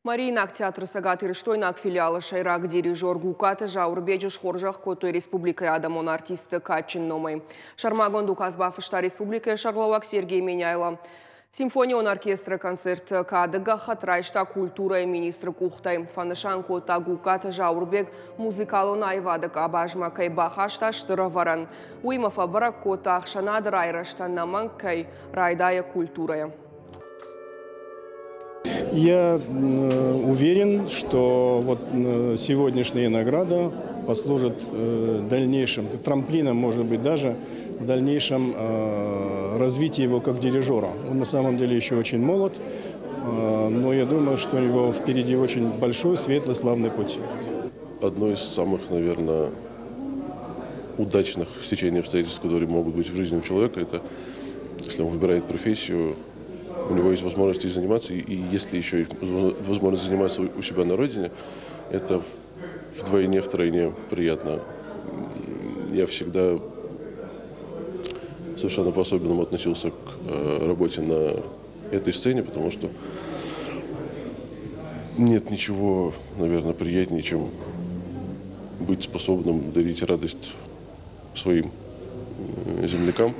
Маринак театры сагатыр штойнак филиалы шайрак дирижер гукаты жаурбеджиш хоржах котой республика адамон артисты качин номай. Шармагон дуказбафышта республика шагловак Сергей Меняйло. Симфонион оркестра концерт кадыга хатрайшта культура и министр кухтай. Фанышан кота гукаты жаурбег музыкалон айвадык абажма кай бахашта штыраваран. Уймафа барак кота ахшанады райраштан наман кай райдая культурая. Я уверен, что вот сегодняшняя награда послужит дальнейшим трамплином, может быть, даже в дальнейшем развитии его как дирижера. Он на самом деле еще очень молод, но я думаю, что у него впереди очень большой, светлый, славный путь. Одно из самых, наверное, удачных стечений обстоятельств, которые могут быть в жизни у человека, это если он выбирает профессию, у него есть возможность заниматься, и если еще есть возможность заниматься у себя на родине, это вдвойне, втройне приятно. Я всегда совершенно по-особенному относился к работе на этой сцене, потому что нет ничего, наверное, приятнее, чем быть способным дарить радость своим землякам.